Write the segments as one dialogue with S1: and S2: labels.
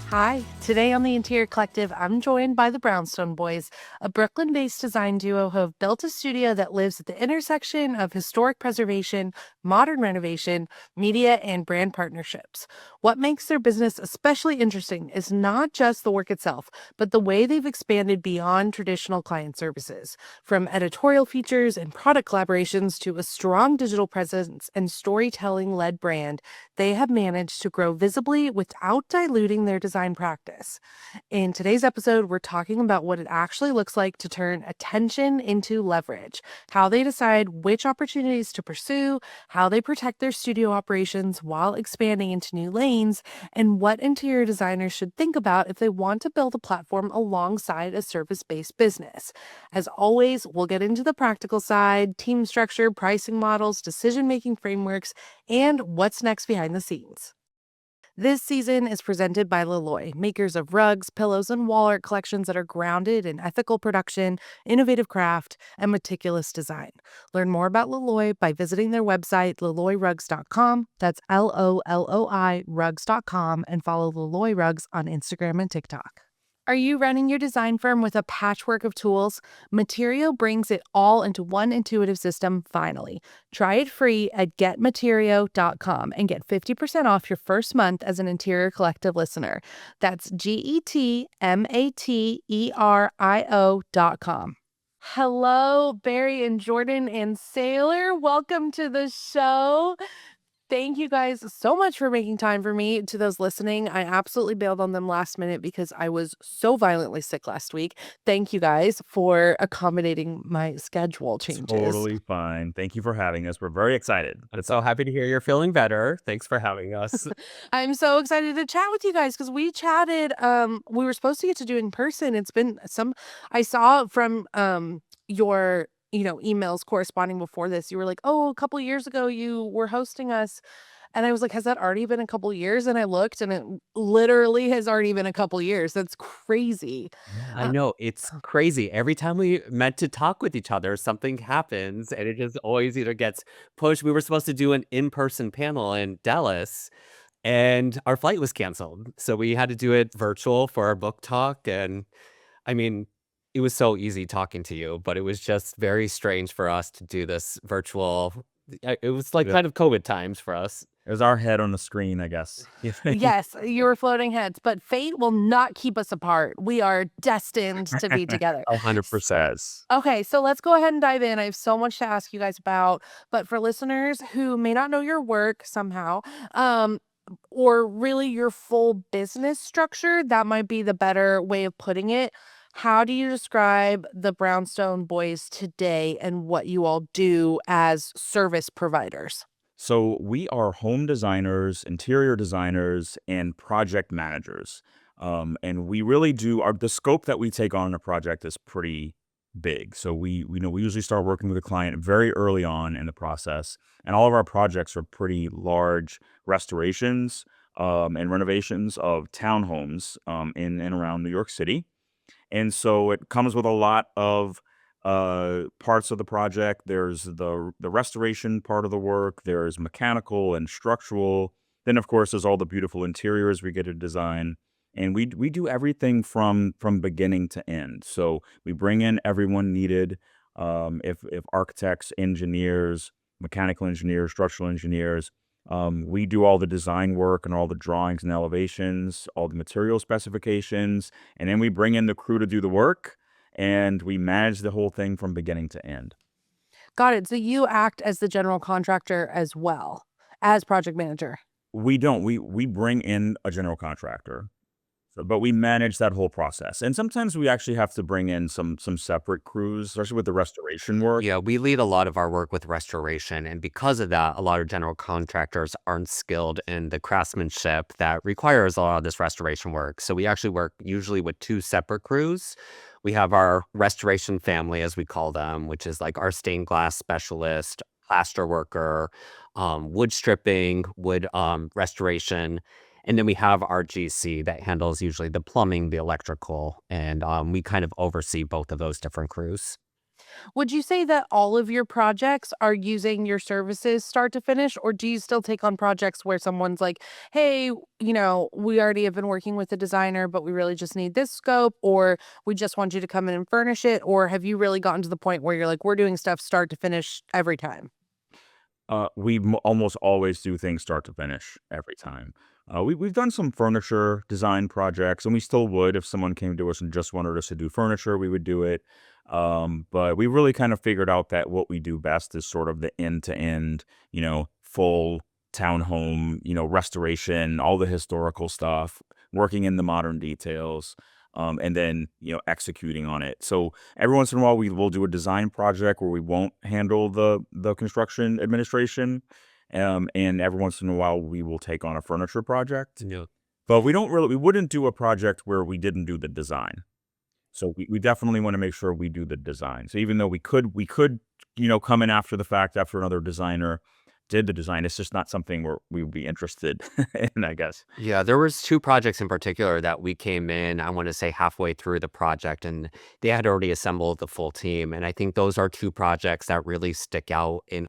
S1: Hi, today on the Interior Collective, I'm joined by the Brownstone Boys, a Brooklyn-based design duo who have built a studio that lives at the intersection of historic preservation, modern renovation, media, and brand partnerships. What makes their business especially interesting is not just the work itself, but the way they've expanded beyond traditional client services. From editorial features and product collaborations to a strong digital presence and storytelling-led brand, they have managed to grow visibly without diluting their design practice. In today's episode, we're talking about what it actually looks like to turn attention into leverage, how they decide which opportunities to pursue, how they protect their studio operations while expanding into new lanes, and what interior designers should think about if they want to build a platform alongside a service-based business. As always, we'll get into the practical side, team structure, pricing models, decision-making frameworks, and what's next behind the scenes. This season is presented by Leloy, makers of rugs, pillows, and wall art collections that are grounded in ethical production, innovative craft, and meticulous design. Learn more about Leloy by visiting their website, leloyrugs.com. That's LOLOI rugs.com, and follow Leloy Rugs on Instagram and TikTok. Are you running your design firm with a patchwork of tools? Material brings it all into one intuitive system finally. Try it free at getmaterio.com and get 50% off your first month as an Interior Collective listener. That's GETMATERIO.com. Hello, Barry and Jordan and Sailor. Welcome to the show. Thank you guys so much for making time for me. To those listening, I absolutely bailed on them last minute because I was so violently sick last week. Thank you guys for accommodating my schedule changes.
S2: Totally fine. Thank you for having us. We're very excited.
S3: I'm so happy to hear you're feeling better. Thanks for having us.
S1: I'm so excited to chat with you guys because we chatted. We were supposed to get to do it in person. It's been some I saw from your emails corresponding before this. You were like, oh, a couple years ago you were hosting us. And I was like, has that already been a couple years? And I looked and it literally has already been a couple years. That's crazy.
S3: I
S1: Uh,
S3: know it's crazy. Every time we meant to talk with each other, something happens and it just always either gets pushed. We were supposed to do an in-person panel in Dallas and our flight was canceled. So we had to do it virtual for our book talk. And I mean, it was so easy talking to you, but it was just very strange for us to do this virtual. It was like
S2: Yeah.
S3: kind of COVID times for us.
S2: It was our head on the screen, I guess.
S1: yes, you were floating heads, but fate will not keep us apart. We are destined to be together.
S3: 100%.
S1: Okay, so let's go ahead and dive in. I have so much to ask you guys about, but for listeners who may not know your work somehow, um, or really your full business structure, that might be the better way of putting it. How do you describe the Brownstone Boys today and what you all do as service providers?
S2: So we are home designers, interior designers, and project managers. And we really do the scope that we take on a project is pretty big. So we usually start working with a client very early on in the process, and all of our projects are pretty large restorations and renovations of townhomes in and around New York City. And so it comes with a lot of parts of the project. There's the restoration part of the work. There's mechanical and structural. Then, of course, there's all the beautiful interiors we get to design. And we do everything from beginning to end. So we bring in everyone needed. If architects, engineers, mechanical engineers, structural engineers, we do all the design work and all the drawings and elevations, all the material specifications, and then we bring in the crew to do the work, and we manage the whole thing from beginning to end.
S1: Got it. So you act as the general contractor as well as project manager.
S2: We don't. We bring in a general contractor, but we manage that whole process. And sometimes we actually have to bring in some separate crews, especially with the restoration work.
S3: Yeah, we lead a lot of our work with restoration, and because of that, a lot of general contractors aren't skilled in the craftsmanship that requires a lot of this restoration work. So we actually work usually with two separate crews. We have our restoration family, as we call them, which is like our stained glass specialist, plaster worker, wood stripping, wood restoration. And then we have our GC that handles usually the plumbing, the electrical, and we kind of oversee both of those different crews.
S1: Would you say that all of your projects are using your services start to finish, or do you still take on projects where someone's like, "Hey, we already have been working with a designer, but we really just need this scope," or "We just want you to come in and furnish it," or have you really gotten to the point where you're like, "We're doing stuff start to finish every time?"
S2: Almost always do things start to finish every time. We've done some furniture design projects, and we still would if someone came to us and just wanted us to do furniture, we would do it. But we really kind of figured out that what we do best is sort of the end to end, full townhome, restoration, all the historical stuff, working in the modern details, and then executing on it. So every once in a while, we will do a design project where we won't handle the construction administration, and every once in a while, we will take on a furniture project.
S3: Yeah.
S2: But we wouldn't do a project where we didn't do the design. So we definitely want to make sure we do the design. So even though we could come in after the fact after another designer did the design, it's just not something where we would be interested in, I guess.
S3: Yeah, there was 2 projects in particular that we came in, I wanna say halfway through the project, and they had already assembled the full team, and I think those are 2 projects that really stick out in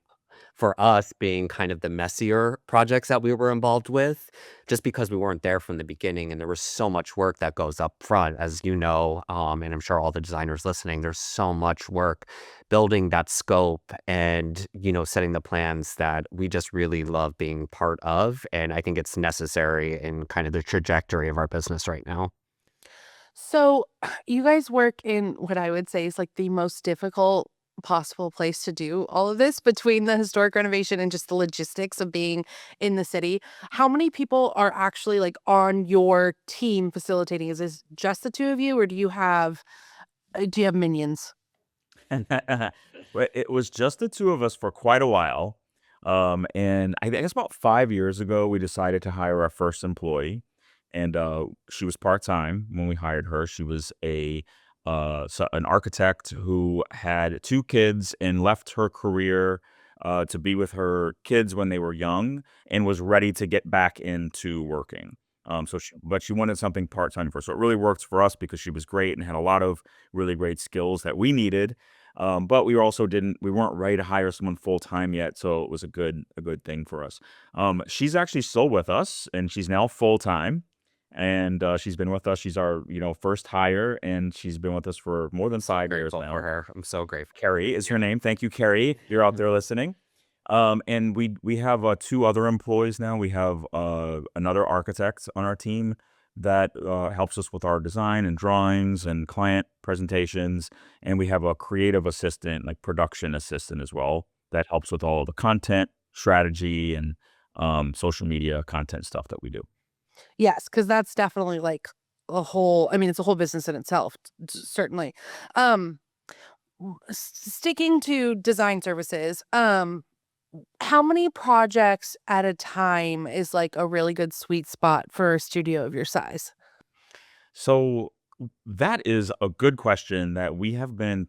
S3: for us being kind of the messier projects that we were involved with, just because we weren't there from the beginning, and there was so much work that goes up front, as you know, and I'm sure all the designers listening, there's so much work building that scope and, setting the plans that we just really love being part of, and I think it's necessary in kind of the trajectory of our business right now.
S1: So, you guys work in what I would say is like the most difficult possible place to do all of this between the historic renovation and just the logistics of being in the city. How many people are actually like on your team facilitating? Is this just the two of you, or do you have minions?
S2: Well, it was just the 2 of us for quite a while, and I guess about 5 years ago, we decided to hire our first employee, and, she was part-time when we hired her. She was an architect who had 2 kids and left her career, to be with her kids when they were young and was ready to get back into working. But she wanted something part-time for, so it really worked for us because she was great and had a lot of really great skills that we needed. But we weren't ready to hire someone full time yet, so it was a good thing for us. She's actually still with us, and she's now full time, and she's been with us. She's our first hire, and she's been with us for more than
S3: So
S2: 5 years
S3: grateful for
S2: now.
S3: her. I'm so grateful.
S2: Carrie is her name. Thank you, Carrie. If you're out there listening. And we have 2 other employees now. We have another architect on our team that helps us with our design and drawings and client presentations, and we have a creative assistant, like production assistant as well, that helps with all the content strategy and social media content stuff that we do.
S1: Yes, because that's definitely like it's a whole business in itself, certainly. Um, Sticking to design services, how many projects at a time is like a really good sweet spot for a studio of your size?
S2: So that is a good question that we have been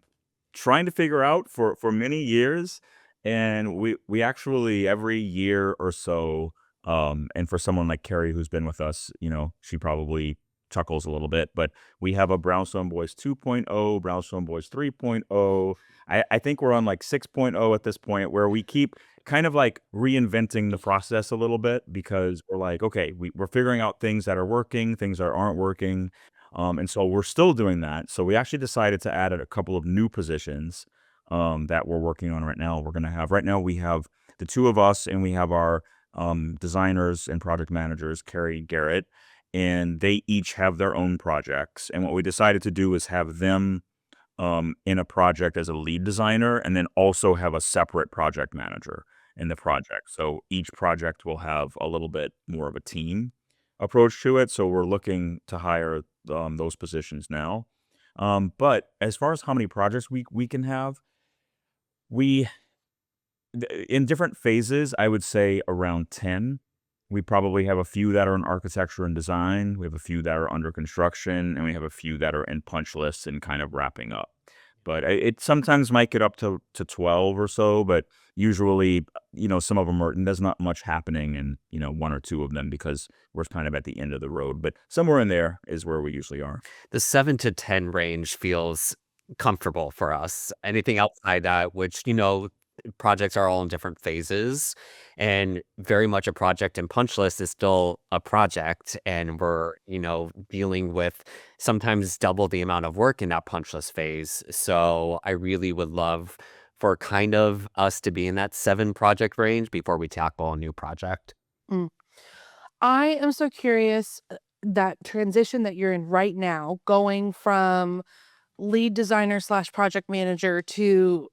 S2: trying to figure out for many years, and we actually every year or so, and for someone like Carrie who's been with us, she probably chuckles a little bit, but we have a Brownstone Boys 2.0, Brownstone Boys 3.0. I think we're on like 6.0 at this point, where we keep kind of like reinventing the process a little bit because we're like, okay, we're figuring out things that are working, things that aren't working. And so we're still doing that. So we actually decided to add a couple of new positions that we're working on right now. Right now, we have the 2 of us, and we have our designers and project managers, Carrie and Garrett, and they each have their own projects. And what we decided to do is have them in a project as a lead designer, and then also have a separate project manager in the project. So each project will have a little bit more of a team approach to it. So we're looking to hire those positions now. But as far as how many projects we can have, we in different phases, I would say around 10. We probably have a few that are in architecture and design. We have a few that are under construction, and we have a few that are in punch lists and kind of wrapping up. But it sometimes might get up to 12 or so, but usually, some of them are, and there's not much happening in, 1 or 2 of them because we're kind of at the end of the road. But somewhere in there is where we usually are.
S3: The 7 to 10 range feels comfortable for us. Anything outside that, which, projects are all in different phases, and very much a project and punch list is still a project. And we're, dealing with sometimes double the amount of work in that punch list phase. So I really would love for kind of us to be in that 7 project range before we tackle a new project.
S1: Mm. I am so curious, that transition that you're in right now, going from lead designer slash project manager to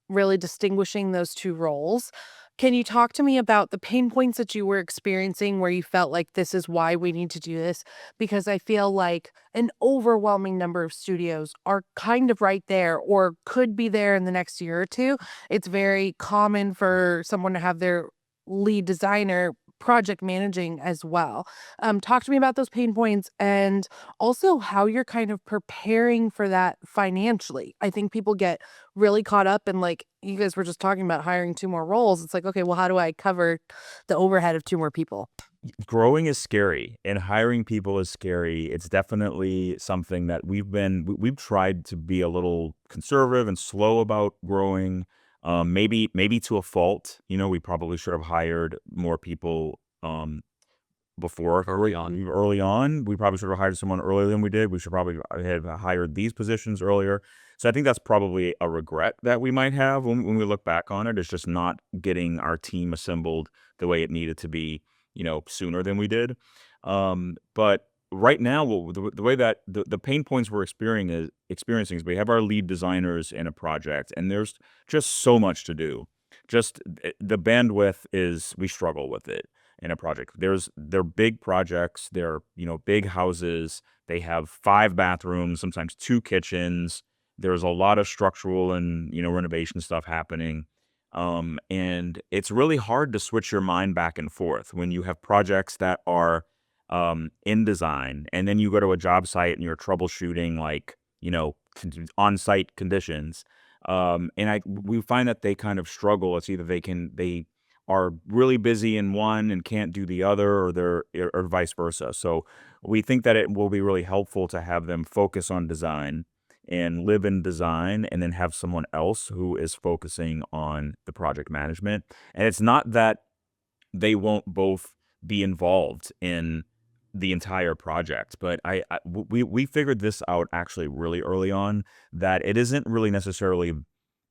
S1: really distinguishing those 2 roles. Can you talk to me about the pain points that you were experiencing where you felt like this is why we need to do this? Because I feel like an overwhelming number of studios are kind of right there or could be there in the next year or 2. It's very common for someone to have their lead designer project managing as well. Talk to me about those pain points and also how you're kind of preparing for that financially. I think people get really caught up in, like, you guys were just talking about hiring 2 more roles. It's like, "Okay, well, how do I cover the overhead of 2 more people?"
S2: Growing is scary and hiring people is scary. It's definitely something that we've tried to be a little conservative and slow about growing. Maybe to a fault. We probably should have hired more people before
S3: Early on.
S2: early on. We probably should have hired someone earlier than we did. We should probably have hired these positions earlier. So I think that's probably a regret that we might have when we look back on it. It's just not getting our team assembled the way it needed to be, sooner than we did. But right now, the way that the pain points we're experiencing is we have our lead designers in a project, and there's just so much to do. Just the bandwidth is we struggle with it in a project. They're big projects, they're, big houses. They have 5 bathrooms, sometimes 2 kitchens. There's a lot of structural and, renovation stuff happening. And it's really hard to switch your mind back and forth when you have projects that are in design and then you go to a job site and you're troubleshooting like, on-site conditions. And we find that they kind of struggle. It's either they are really busy in one and can't do the other, or or vice versa. So we think that it will be really helpful to have them focus on design and live in design, and then have someone else who is focusing on the project management. And it's not that they won't both be involved in the entire project, but we figured this out actually really early on, that it isn't really necessarily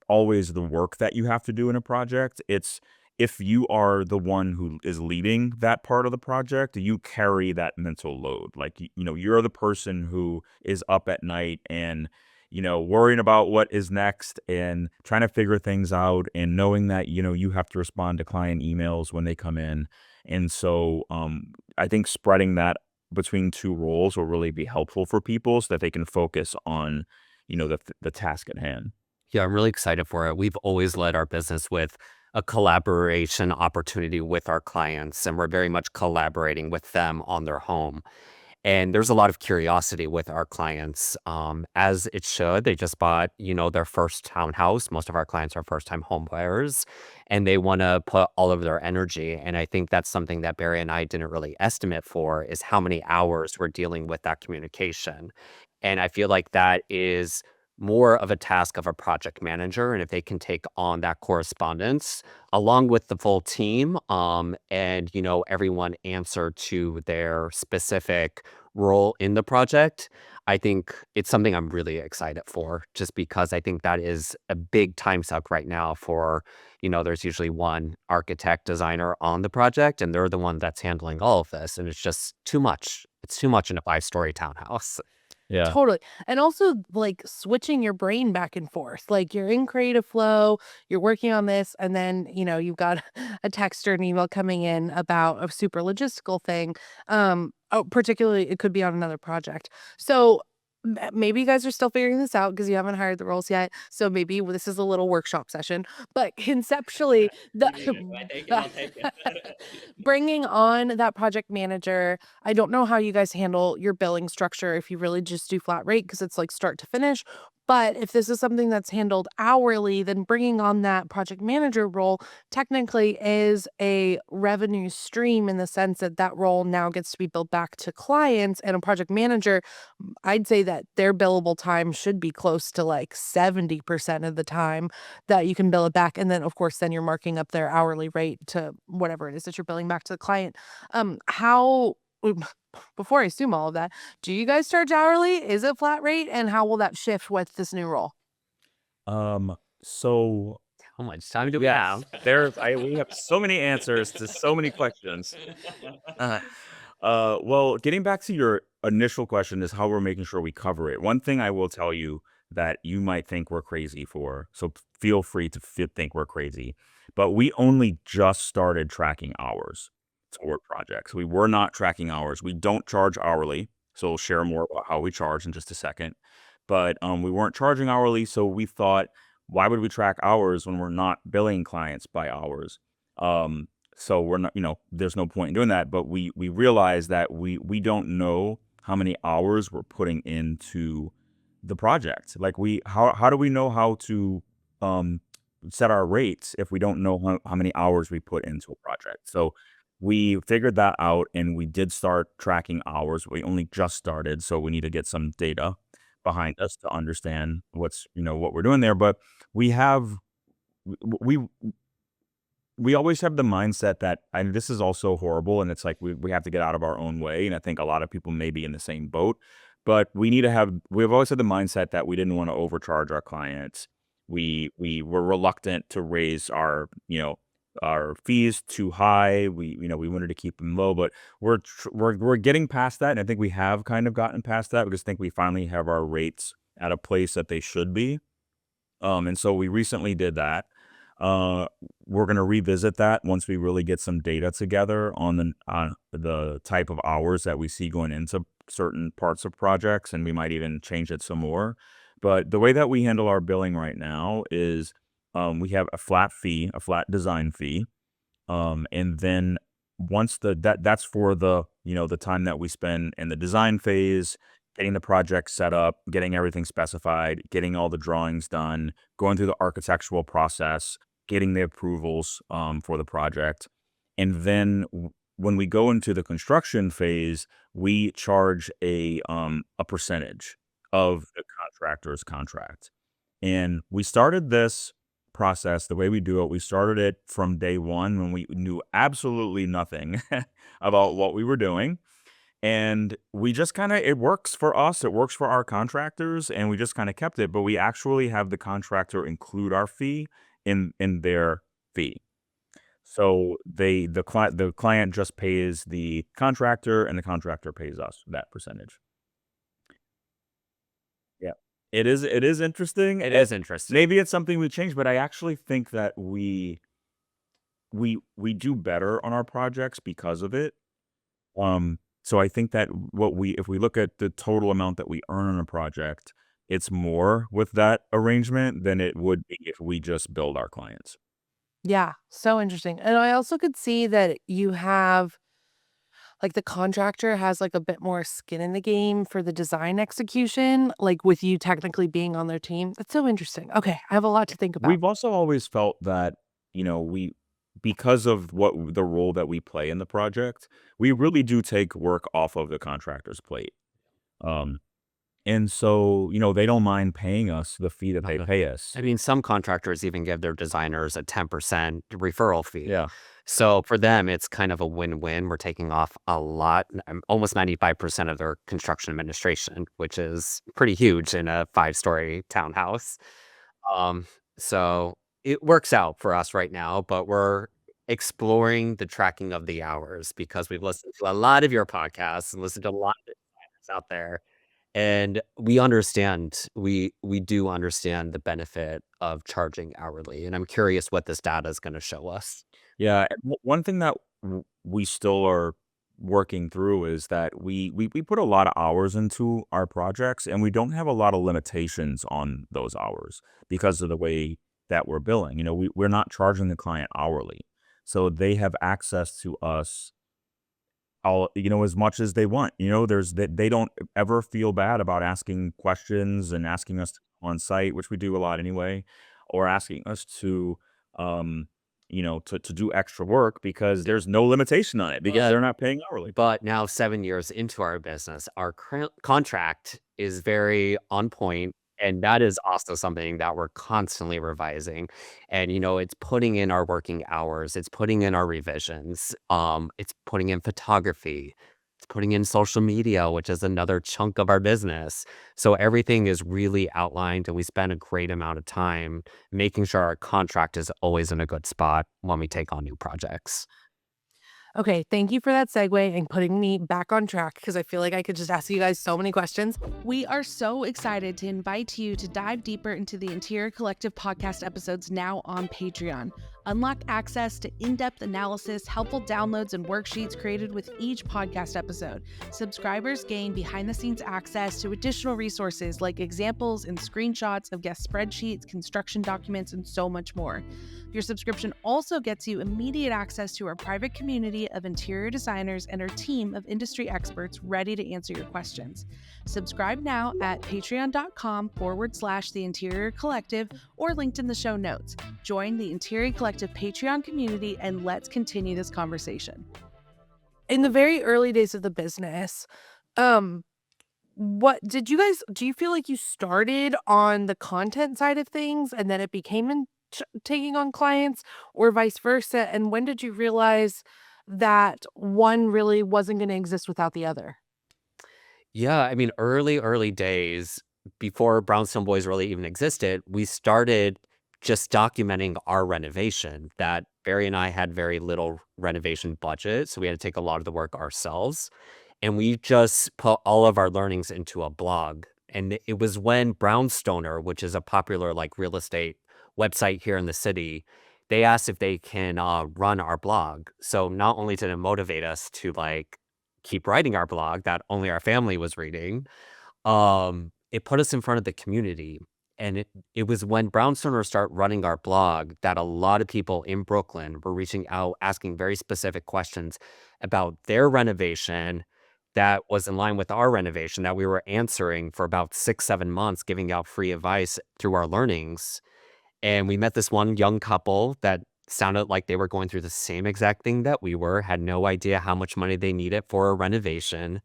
S2: always the work that you have to do in a project. It's if you are the one who is leading that part of the project, you carry that mental load. Like, you're the person who is up at night and, worrying about what is next and trying to figure things out and knowing that, you have to respond to client emails when they come in. And so I think spreading that between 2 roles will really be helpful for people so that they can focus on, the task at hand.
S3: Yeah, I'm really excited for it. We've always led our business with a collaboration opportunity with our clients, and we're very much collaborating with them on their home. And there's a lot of curiosity with our clients, as it should. They just bought, their first townhouse. Most of our clients are first-time home buyers, and they want to put all of their energy. And I think that's something that Barry and I didn't really estimate for is how many hours we're dealing with that communication. And I feel like that is more of a task of a project manager. And if they can take on that correspondence along with the full team, and everyone answer to their specific role in the project, I think it's something I'm really excited for, just because I think that is a big time suck right now for, there's usually one architect designer on the project, and they're the one that's handling all of this. And it's just too much. It's too much in a 5-story townhouse.
S2: Yeah.
S1: Totally. And also, like, switching your brain back and forth. Like, you're in creative flow, you're working on this, and then, you've got a text or an email coming in about a super logistical thing. Particularly, it could be on another project. So maybe you guys are still figuring this out because you haven't hired the roles yet. So maybe this is a little workshop session. But conceptually, the
S3: You name it. If I take it, I'll take it.
S1: bringing on that project manager, I don't know how you guys handle your billing structure if you really just do flat rate because it's like start to finish, But if this is something that's handled hourly, then bringing on that project manager role technically is a revenue stream in the sense that that role now gets to be billed back to clients. And a project manager, I'd say that their billable time should be close to like 70% of the time that you can bill it back. And then, of course, then you're marking up their hourly rate to whatever it is that you're billing back to the client. How, before I assume all of that, do you guys charge hourly? Is it flat rate? And how will that shift with this new role?
S2: So
S3: How much time do we
S2: yes,
S3: have?
S2: we have so many answers to so many questions. Uh, well, getting back to your initial question is how we're making sure we cover it. One thing I will tell you that you might think we're crazy for, so feel free to think we're crazy, but we only just started tracking hours toward projects. We were not tracking hours. We don't charge hourly, so we'll share more about how we charge in just a second. But we weren't charging hourly, so we thought, why would we track hours when we're not billing clients by hours? So we're not, there's no point in doing that. But we realize that we don't know how many hours we're putting into the project. Like how do we know how to set our rates if we don't know how many hours we put into a project? So we figured that out and we did start tracking hours. We only just started, so we need to get some data behind us to understand what we're doing there. But we have we we always have the mindset that, and this is also horrible, and it's like we have to get out of our own way, and I think a lot of people may be in the same boat, but we've always had the mindset that we didn't want to overcharge our clients. We were reluctant to raise our fees too high. We wanted to keep them low, but we're getting past that, and I think we have kind of gotten past that. We just think we finally have our rates at a place that they should be. And so we recently did that. Uh, we're going to revisit that once we really get some data together on the type of hours that we see going into certain parts of projects, and we might even change it some more. But the way that we handle our billing right now is we have a flat fee, a flat design fee, and then once that's for the time that we spend in the design phase, getting the project set up, getting everything specified, getting all the drawings done, going through the architectural process, getting the approvals for the project. And then when we go into the construction phase, we charge a percentage of the contractor's contract. And we started this process the way we do it. We started it from day one when we knew absolutely nothing about what we were doing. And we just kind of, it works for us, it works for our contractors, and we just kind of kept it. But we actually have the contractor include our fee in their fee. So the client just pays the contractor, and the contractor pays us that percentage. Yeah. It is interesting.
S3: It is interesting.
S2: Maybe it's something we change, but I actually think that we do better on our projects because of it. So I think that if we look at the total amount that we earn on a project, it's more with that arrangement than it would be if we just build our clients.
S1: Yeah, so interesting. And I also could see that you have like the contractor has like a bit more skin in the game for the design execution, like with you technically being on their team. That's so interesting. Okay, I have a lot to think about.
S2: We've also always felt that, we because of the role that we play in the project, we really do take work off of the contractor's plate. Um, and so, they don't mind paying us the fee that they pay us.
S3: I mean, some contractors even give their designers a 10% referral fee.
S2: Yeah.
S3: So for them, it's kind of a win-win. We're taking off a lot, almost 95% of their construction administration, which is pretty huge in a 5-story townhouse. Um, so it works out for us right now, but we're exploring the tracking of the hours because we've listened to a lot of your podcasts and listened to a lot of designers out there. And we do understand the benefit of charging hourly, and I'm curious what this data is gonna show us.
S2: Yeah, and one thing that we still are working through is that we put a lot of hours into our projects, and we don't have a lot of limitations on those hours because of the way that we're billing. We're not charging the client hourly, so they have access to us as much as they want. They don't ever feel bad about asking questions and asking us on site, which we do a lot anyway, or asking us to, um, to do extra work because there's no limitation on it because
S3: But
S2: they're not paying hourly.
S3: but now 7 years into our business, our contract is very on point, and that is also something that we're constantly revising. And, it's putting in our working hours, it's putting in our revisions, it's putting in photography, it's putting in social media, which is another chunk of our business. So everything is really outlined, and we spend a great amount of time making sure our contract is always in a good spot when we take on new projects.
S1: Okay, thank you for that segue and putting me back on track because I feel like I could just ask you guys so many questions. We are so excited to invite you to dive deeper into the Interior Collective podcast episodes now on Patreon. Unlock access to in-depth analysis, helpful downloads, and worksheets created with each podcast episode. Subscribers gain behind-the-scenes access to additional resources like examples and screenshots of guest spreadsheets, construction documents, and so much more. Your subscription also gets you immediate access to our private community of interior designers and our team of industry experts ready to answer your questions. Subscribe now at patreon.com/the Interior Collective or linked in the show notes. Join the Interior Collective Patreon community and let's continue this conversation. In the very early days of the business, um, what did you guys do you feel like you started on the content side of things and then it became taking on clients or vice versa? And when did you realize that one really wasn't going to exist without the other?
S3: Yeah, I mean, early days, before Brownstone Boys really even existed, we started just documenting our renovation. That Barry and I had very little renovation budget, so we had to take a lot of the work ourselves. And we just put all of our learnings into a blog. And it was when Brownstoner, which is a popular like real estate website here in the city, they asked if they can run our blog. So not only did it motivate us to like keep writing our blog that only our family was reading, it put us in front of the community. And it was when Brownstoner started running our blog that a lot of people in Brooklyn were reaching out, asking very specific questions about their renovation that was in line with our renovation that we were answering for about 6, 7 months, giving out free advice through our learnings. And we met this one young couple that sounded like they were going through the same exact thing that we were, had no idea how much money they needed for a renovation.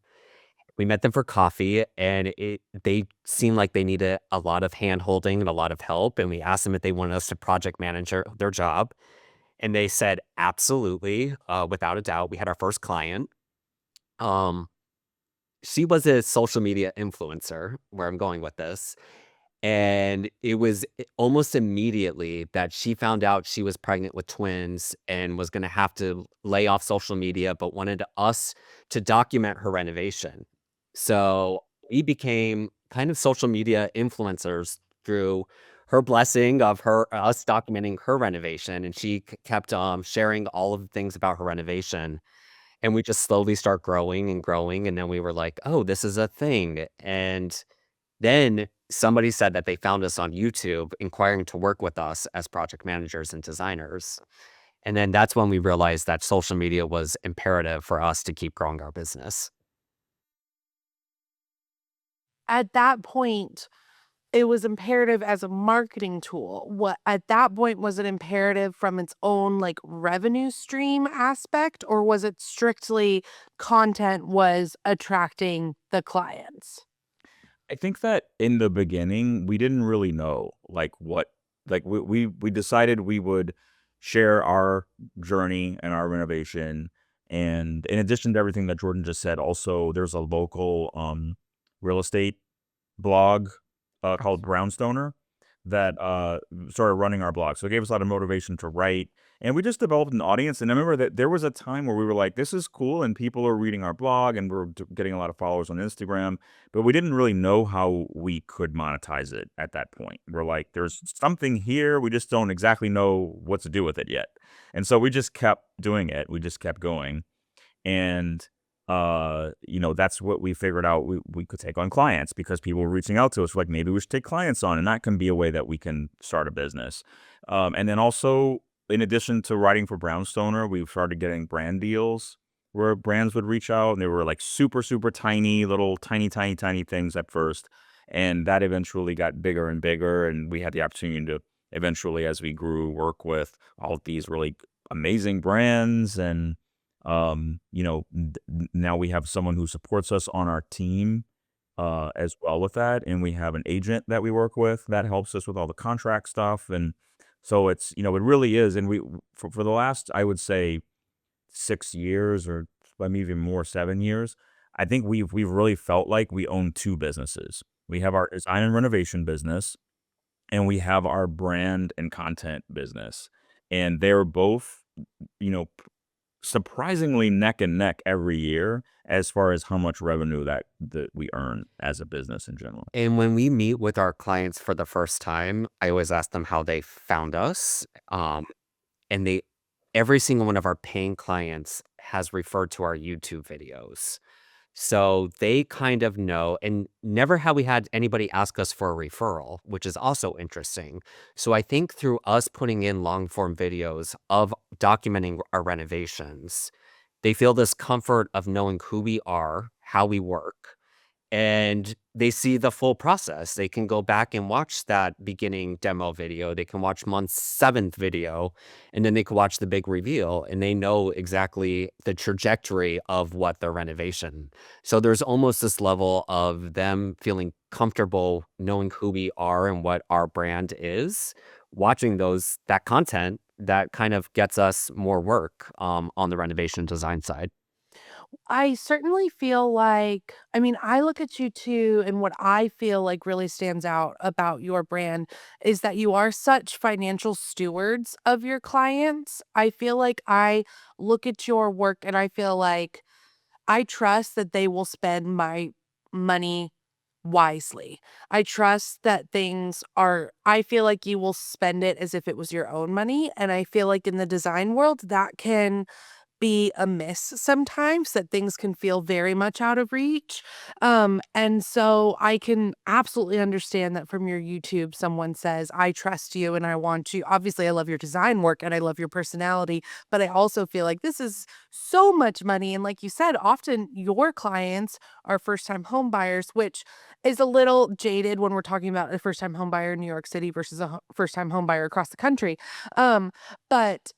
S3: We met them for coffee, and they seemed like they needed a lot of hand-holding and a lot of help, and we asked them if they wanted us to project manager their job, and they said, "Absolutely," without a doubt. We had our first client. Um, she was a social media influencer, where I'm going with this. And it was almost immediately that she found out she was pregnant with twins and was gonna have to lay off social media, but wanted us to document her renovation. So, we became kind of social media influencers through her blessing of us documenting her renovation, and she kept, sharing all of the things about her renovation, and we just slowly start growing and growing, and then we were like, "Oh, this is a thing," and then somebody said that they found us on YouTube inquiring to work with us as project managers and designers. And then that's when we realized that social media was imperative for us to keep growing our business.
S1: At that point, it was imperative as a marketing tool. What at that point was it imperative from its own like revenue stream aspect, or was it strictly content was attracting the clients?
S2: I think that in the beginning, we didn't really know we decided we would share our journey and our renovation. And in addition to everything that Jordan just said, also there's a local real estate blog called Brownstoner that started running our blog. So it gave us a lot of motivation to write. And we just developed an audience. And I remember that there was a time where we were like, this is cool. And people are reading our blog and we're getting a lot of followers on Instagram. But we didn't really know how we could monetize it at that point. We're like, there's something here. We just don't exactly know what to do with it yet. And so we just kept doing it. We just kept going. And that's what we figured out. We could take on clients because people were reaching out to us like maybe we should take clients on, and that can be a way that we can start a business. And then also, in addition to writing for Brownstoner, we started getting brand deals where brands would reach out, and they were like super tiny, little tiny things at first. And that eventually got bigger and bigger, and we had the opportunity to eventually, as we grew, work with all of these really amazing brands. And now we have someone who supports us on our team as well with that, and we have an agent that we work with that helps us with all the contract stuff. And so it really is. And for the last, I would say, 6 years, or maybe even more, 7 years, I think we've really felt like we own two businesses. We have our design and renovation business, and we have our brand and content business, and they're both, you know, surprisingly neck and neck every year as far as how much revenue that we earn as a business in general.
S3: And when we meet with our clients for the first time, I always ask them how they found us. And every single one of our paying clients has referred to our YouTube videos. So they kind of know, and never have we had anybody ask us for a referral, which is also interesting. So I think through us putting in long form videos of documenting our renovations, they feel this comfort of knowing who we are, how we work, and they see the full process. They can go back and watch that beginning demo video. They can watch month 7th video, and then they can watch the big reveal, and they know exactly the trajectory of what their renovation. So there's almost this level of them feeling comfortable knowing who we are and what our brand is. Watching that content that kind of gets us more work on the renovation design side.
S1: I certainly feel like, I mean, I look at you too, and what I feel like really stands out about your brand is that you are such financial stewards of your clients. I feel like I look at your work and I feel like I trust that they will spend my money wisely. I trust that I feel like you will spend it as if it was your own money. And I feel like in the design world, that can be amiss sometimes, that things can feel very much out of reach. And so I can absolutely understand that from your YouTube, someone says, I trust you and I want you. Obviously, I love your design work and I love your personality, but I also feel like this is so much money. And like you said, often your clients are first time home buyers, which is a little jaded when we're talking about a first time home buyer in New York City versus a first time home buyer across the country. But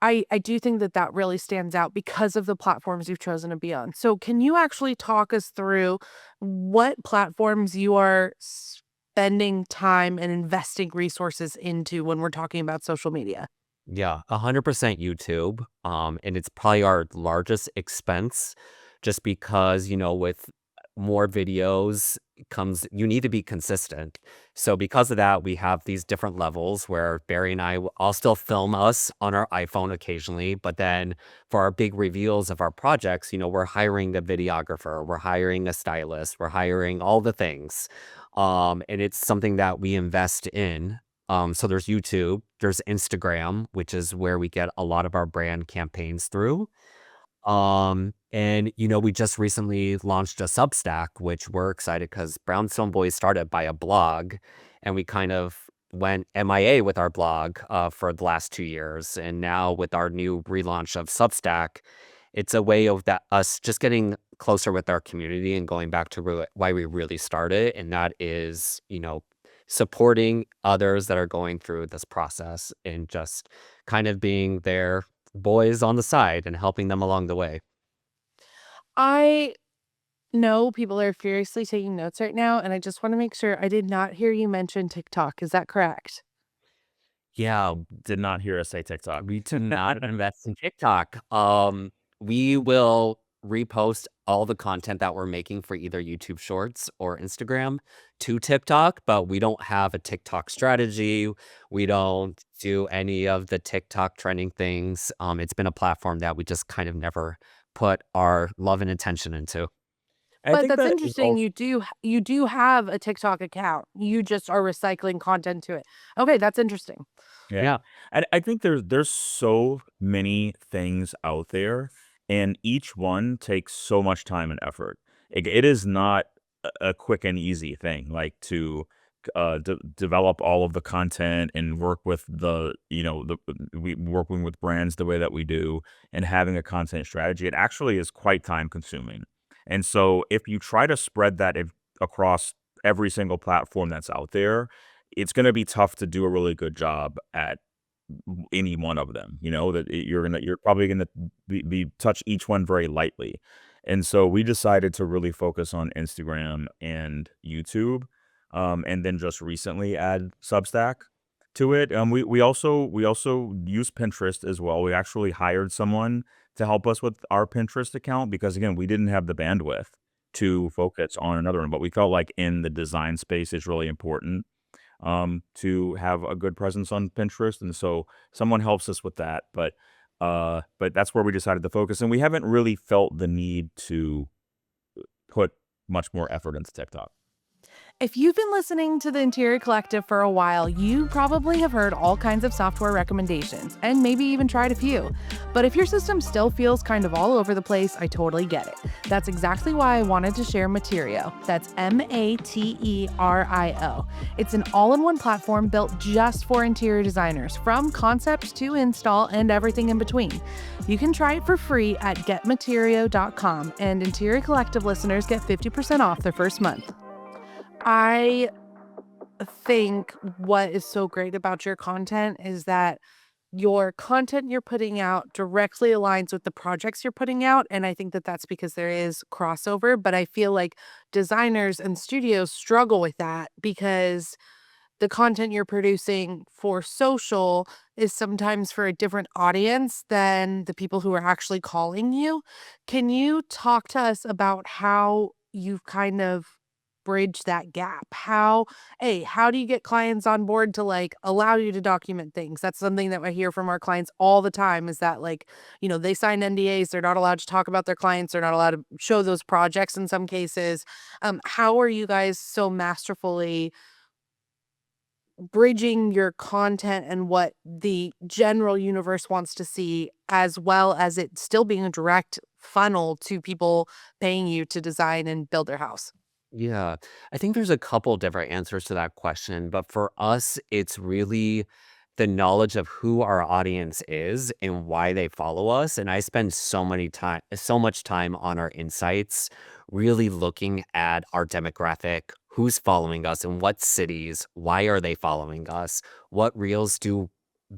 S1: I do think that that really stands out because of the platforms you've chosen to be on. So can you actually talk us through what platforms you are spending time and investing resources into when we're talking about social media?
S3: Yeah, 100% YouTube. And it's probably our largest expense just because, with more videos comes, you need to be consistent. So because of that, we have these different levels where Barry and I'll still film us on our iPhone occasionally, but then for our big reveals of our projects, we're hiring the videographer, we're hiring a stylist, we're hiring all the things. And it's something that we invest in. So there's YouTube, there's Instagram, which is where we get a lot of our brand campaigns through. And we just recently launched a Substack, which we're excited because Brownstone Boys started by a blog, and we kind of went MIA with our blog for the last 2 years. And now with our new relaunch of Substack, it's a way of that us just getting closer with our community and going back to why we really started, and that is, supporting others that are going through this process and just kind of being their boys on the side and helping them along the way.
S1: I know people are furiously taking notes right now, and I just want to make sure I did not hear you mention TikTok. Is that correct?
S3: Yeah,
S2: Did not hear us say TikTok.
S3: we do not invest in TikTok. We will repost all the content that we're making for either YouTube Shorts or Instagram to TikTok, but we don't have a TikTok strategy. We don't do any of the TikTok trending things. It's been a platform that we just kind of never put our love and attention into.
S2: I
S1: But
S2: think
S1: that's
S2: that is
S1: interesting.
S2: also.
S1: You do have a TikTok account. You just are recycling content to it. Okay, that's interesting.
S2: Yeah.
S3: Yeah.
S2: I think there's so many things out there, and each one takes so much time and effort. It is not a quick and easy thing, like, to develop all of the content and work with we working with brands the way that we do, and having a content strategy. It actually is quite time consuming. And so if you try to spread that across every single platform that's out there, it's going to be tough to do a really good job at any one of them. You're probably gonna be touch each one very lightly. And so we decided to really focus on Instagram and YouTube, and then just recently add Substack to it. We also use Pinterest as well. We actually hired someone to help us with our Pinterest account because again, we didn't have the bandwidth to focus on another one, but we felt like in the design space is really important to have a good presence on Pinterest, and so someone helps us with that. But that's where we decided to focus, and we haven't really felt the need to put much more effort into TikTok.
S1: If you've been listening to the Interior Collective for a while, you probably have heard all kinds of software recommendations and maybe even tried a few. But if your system still feels kind of all over the place, I totally get it. That's exactly why I wanted to share Materio. That's Materio. It's an all-in-one platform built just for interior designers, from concept to install and everything in between. You can try it for free at getmaterio.com, and Interior Collective listeners get 50% off their first month. I think what is so great about your content is that your content you're putting out directly aligns with the projects you're putting out. And I think that that's because there is crossover. But I feel like designers and studios struggle with that because the content you're producing for social is sometimes for a different audience than the people who are actually calling you. Can you talk to us about how you've kind of bridge that gap? How do you get clients on board to like allow you to document things? That's something that I hear from our clients all the time is that like, they sign NDAs, they're not allowed to talk about their clients, they're not allowed to show those projects in some cases. How are you guys so masterfully bridging your content and what the general universe wants to see, as well as it still being a direct funnel to people paying you to design and build their house?
S3: Yeah, I think there's a couple different answers to that question, but for us, it's really the knowledge of who our audience is and why they follow us. And I spend so much time on our insights, really looking at our demographic, who's following us in what cities, why are they following us, what reels do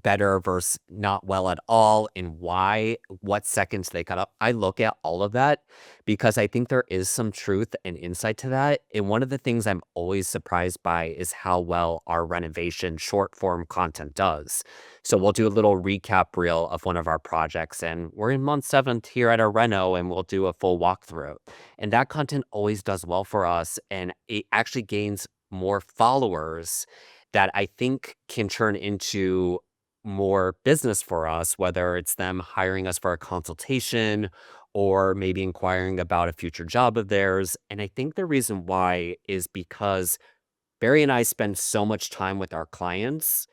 S3: better versus not well at all, and why, what seconds they cut up. I look at all of that because I think there is some truth and insight to that. And one of the things I'm always surprised by is how well our renovation short form content does. So we'll do a little recap reel of one of our projects, and we're in month 7th here at our reno, and we'll do a full walkthrough. And that content always does well for us, and it actually gains more followers that I think can turn into more business for us, whether it's them hiring us for a consultation or maybe inquiring about a future job of theirs. And I think the reason why is because Barry and I spend so much time with our clients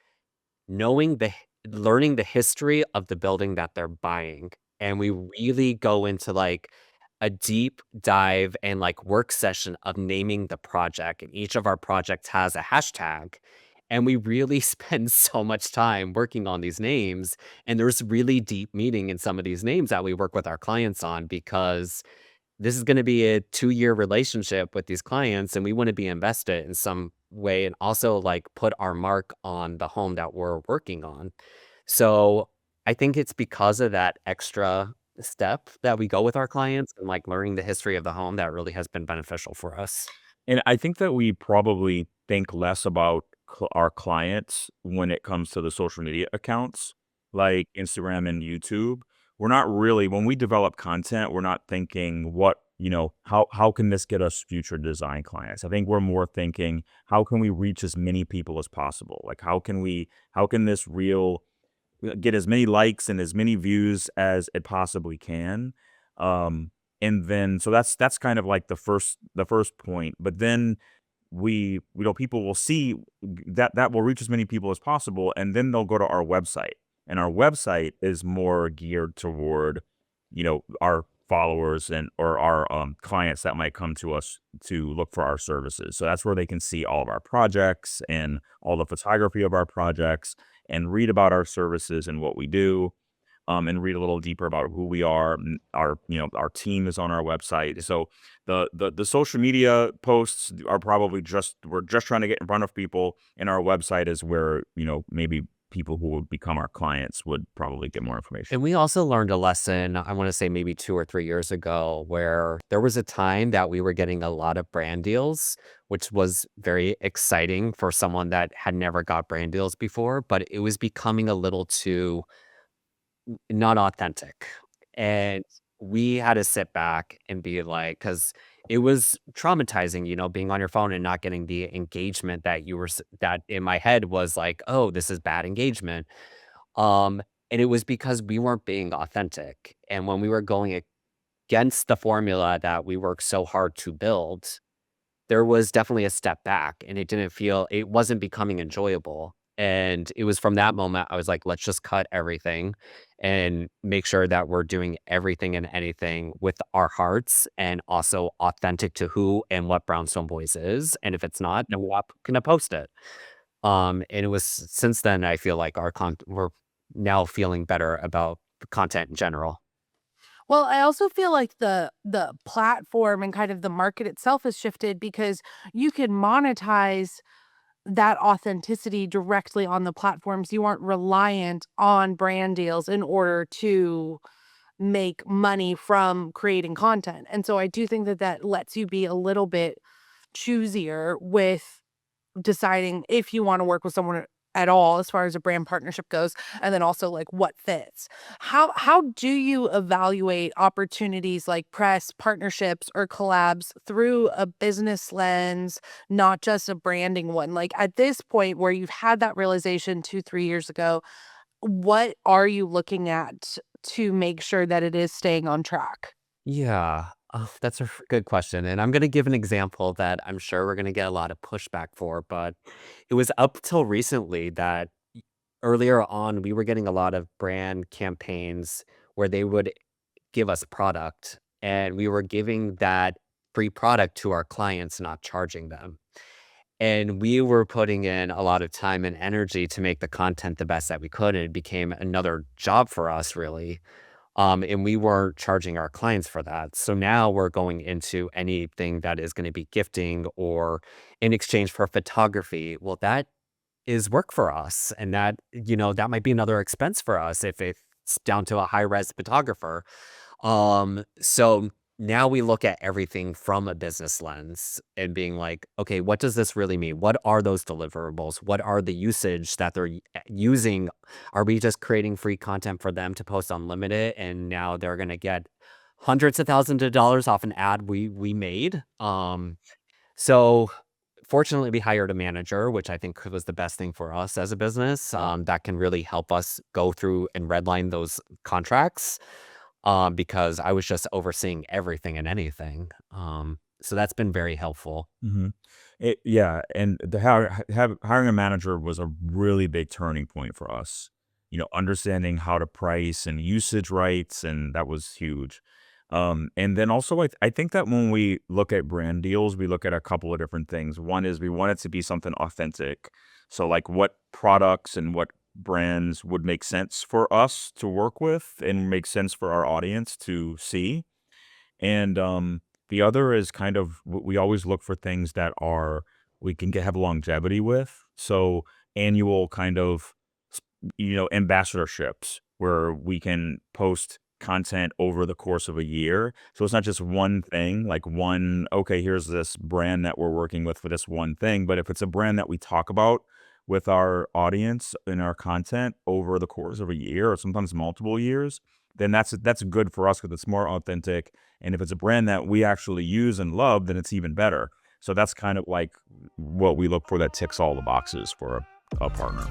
S3: knowing learning the history of the building that they're buying, and we really go into, like, a deep dive and, like, work session of naming the project, and each of our projects has a hashtag, and we really spend so much time working on these names, and there's really deep meaning in some of these names that we work with our clients on because this is gonna be a 2-year relationship with these clients, and we wanna be invested in some way and also, like, put our mark on the home that we're working on. So, I think it's because of that extra step that we go with our clients and, like, learning the history of the home that really has been beneficial for us.
S2: And I think that we probably think less about our clients when it comes to the social media accounts like Instagram and YouTube. We're not really, when we develop content, we're not thinking how can this get us future design clients? I think we're more thinking, how can we reach as many people as possible? Like, how can this reel get as many likes and as many views as it possibly can? Um, and then, so that's kind of like the first point. But then people will see that will reach as many people as possible, and then they'll go to our website, and our website is more geared toward our followers and or our clients that might come to us to look for our services. So that's where they can see all of our projects and all the photography of our projects and read about our services and what we do. and read a little deeper about who we are. Our team is on our website. So the social media posts are probably we're just trying to get in front of people, and our website is where, maybe people who would become our clients would probably get more information.
S3: And we also learned a lesson, I want to say maybe 2 or 3 years ago, where there was a time that we were getting a lot of brand deals, which was very exciting for someone that had never got brand deals before, but it was becoming a little too not authentic. And we had to sit back and be like, because it was traumatizing, being on your phone and not getting the engagement that that in my head was like, oh, this is bad engagement. Um, and it was because we weren't being authentic. And when we were going against the formula that we worked so hard to build, there was definitely a step back and it wasn't becoming enjoyable. And it was from that moment I was like, let's just cut everything and make sure that we're doing everything and anything with our hearts and also authentic to who and what Brownstone Boys is. And if it's not, then we're not gonna post it. And it was since then I feel like we're now feeling better about the content in general.
S1: Well, I also feel like the platform and kind of the market itself has shifted because you can monetize that authenticity directly on the platforms. You aren't reliant on brand deals in order to make money from creating content. And so I do think that that lets you be a little bit choosier with deciding if you want to work with someone at all as far as a brand partnership goes, and then also like what fits. How do you evaluate opportunities like press partnerships or collabs through a business lens, not just a branding one? Like at this point where you've had that realization 2 3 years ago, what are you looking at to make sure that it is staying on track?
S3: Yeah. Oh, that's a good question. And I'm going to give an example that I'm sure we're going to get a lot of pushback for, but it was up till recently that earlier on, we were getting a lot of brand campaigns where they would give us product and we were giving that free product to our clients, not charging them. And we were putting in a lot of time and energy to make the content the best that we could. And it became another job for us, really. And we weren't charging our clients for that. So now we're going into anything that is going to be gifting or in exchange for photography. Well, that is work for us. And that might be another expense for us if it's down to a high res photographer. So now we look at everything from a business lens and being like, okay, what does this really mean? What are those deliverables? What are the usage that they're using? Are we just creating free content for them to post unlimited? And now they're going to get hundreds of thousands of dollars off an ad we made. So fortunately we hired a manager, which I think was the best thing for us as a business, that can really help us go through and redline those contracts, because I was just overseeing everything and anything. So that's been very helpful.
S2: hmm yeah, and hiring a manager was a really big turning point for us. Understanding how to price and usage rights, and that was huge. And then also, I think that when we look at brand deals, we look at a couple of different things. One is we want it to be something authentic. So, like, what products and what brands would make sense for us to work with and make sense for our audience to see. And the other is kind of we always look for things that are we can have longevity with. So annual kind of ambassadorships where we can post content over the course of a year. So it's not just one thing, like okay, here's this brand that we're working with for this one thing. But if it's a brand that we talk about with our audience in our content over the course of a year or sometimes multiple years, then that's good for us because it's more authentic. And if it's a brand that we actually use and love, then it's even better. So that's kind of like what we look for that ticks all the boxes for a partner.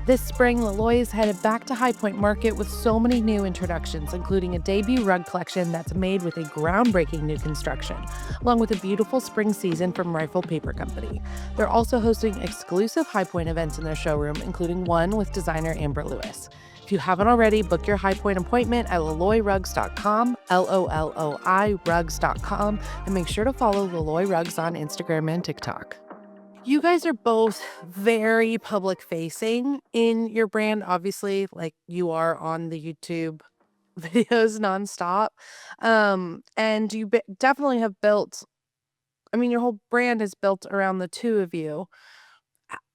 S1: This spring, Leloy is headed back to High Point Market with so many new introductions, including a debut rug collection that's made with a groundbreaking new construction, along with a beautiful spring season from Rifle Paper Company. They're also hosting exclusive High Point events in their showroom, including one with designer Amber Lewis. If you haven't already, book your High Point appointment at LeloyRugs.com, LOLOI Rugs.com, and make sure to follow Leloy Rugs on Instagram and TikTok. You guys are both very public facing in your brand, obviously, like you are on the YouTube videos nonstop. And you definitely have built, I mean, your whole brand is built around the two of you.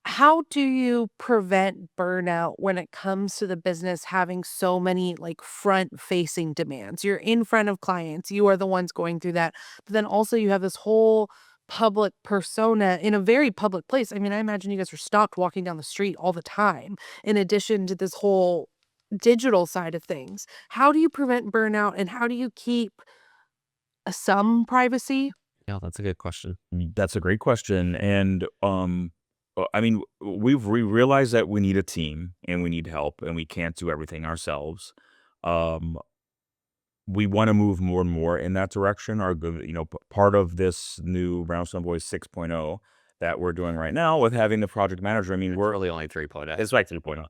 S1: How do you prevent burnout when it comes to the business having so many like front facing demands? You're in front of clients, you are the ones going through that. But then also you have this whole public persona in a very public place. I mean, I imagine you guys are stopped walking down the street all the time, in addition to this whole digital side of things. How do you prevent burnout and how do you keep some privacy?
S3: Yeah, that's a good question.
S2: That's a great question, and, I mean, we realized that we need a team, and we need help, and we can't do everything ourselves. Um, we wanna move more and more in that direction. Our good part of this new Brownstone Boys 6.0 that we're doing right now with having the project manager, I mean,
S3: It's
S2: we're
S3: really only 3.0.
S2: it's like 3.0.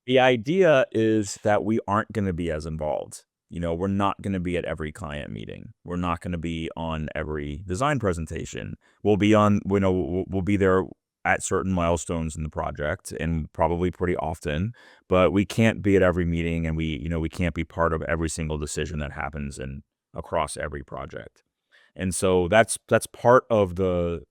S2: The idea is that we aren't gonna be as involved. We're not gonna be at every client meeting. We're not gonna be on every design presentation. We'll be on we'll be there at certain milestones in the project and probably pretty often, but we can't be at every meeting and we can't be part of every single decision that happens in across every project. And so that's part of the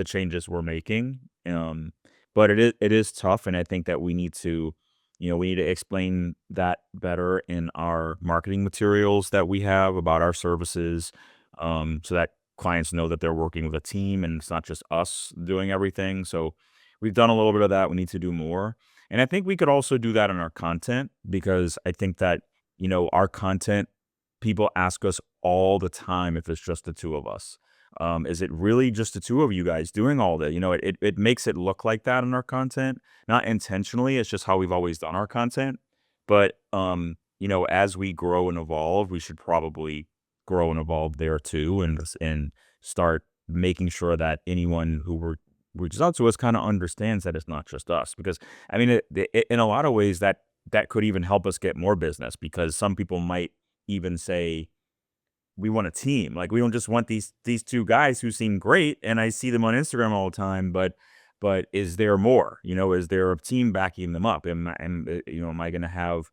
S2: changes we're making. But it is tough, and I think that we need to explain that better in our marketing materials that we have about our services, so that clients know that they're working with a team and it's not just us doing everything. So we've done a little bit of that. We need to do more, and I think we could also do that in our content because I think that our content people ask us all the time if it's just the two of us. Is it really just the two of you guys doing all that? It makes it look like that in our content, not intentionally. It's just how we've always done our content. But as we grow and evolve, we should probably grow and evolve there too, and start making sure that anyone who reaches out to us kind of understands that it's not just us. Because I mean, in a lot of ways, that could even help us get more business because some people might even say we want a team. Like we don't just want these two guys who seem great and I see them on Instagram all the time, but is there more? Is there a team backing them up? Am I going to have